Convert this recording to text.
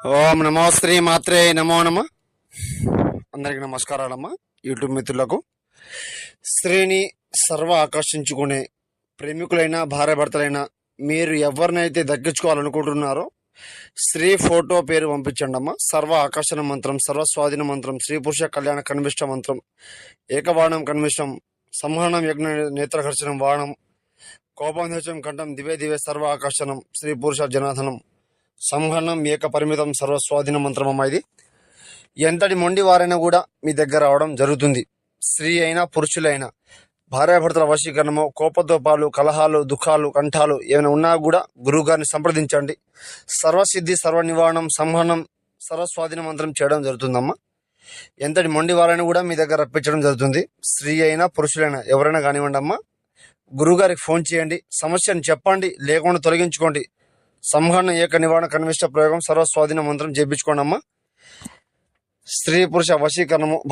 ఓం నమో శ్రీ మాత్రే నమో నమ. అందరికి నమస్కారాలమ్మా. యూట్యూబ్ మిత్రులకు స్త్రీని సర్వ ఆకర్షించుకునే ప్రేమికులైనా భార్యాభర్తలైనా మీరు ఎవరినైతే దక్కించుకోవాలనుకుంటున్నారో స్త్రీ ఫోటో పేరు పంపించండి అమ్మా. సర్వ ఆకర్షణ మంత్రం, సర్వ స్వాధీన మంత్రం, స్త్రీ పురుష కళ్యాణ కనిమిష్ట మంత్రం, ఏకవాణం కనిమిష్టం, సంహరణం యజ్ఞ నేత్రకర్షణం వాణం, కోపంధం కంఠం దివే దివే సర్వ ఆకర్షణం, స్త్రీ పురుష జనాధనం, సంహరణం ఏక పరిమితం, సర్వస్వాధీన మంత్రమమ్మ. ఇది ఎంతటి మొండి వారైనా కూడా మీ దగ్గర రావడం జరుగుతుంది. స్త్రీ అయినా పురుషులైనా భార్యాభర్తల వశీకరణము, కోపదోపాలు, కలహాలు, దుఃఖాలు, కంఠాలు ఏమైనా ఉన్నా కూడా గురువు గారిని సంప్రదించండి. సర్వసిద్ధి, సర్వ నివారణం, సంహరణం, సర్వస్వాధీన మంత్రం చేయడం జరుగుతుందమ్మా. ఎంతటి మొండి వారైనా కూడా మీ దగ్గర రప్పించడం జరుగుతుంది. స్త్రీ అయినా పురుషులైనా ఎవరైనా కానివ్వండి అమ్మా. గురువుగారికి ఫోన్ చేయండి, సమస్యను చెప్పండి, లేకుండా తొలగించుకోండి. సంహరణ ఏక నివారణ కనిష్ట ప్రయోగం, సర్వస్వాధీన మంత్రం చేయించుకోండి అమ్మా. స్త్రీ పురుష వశీకరణము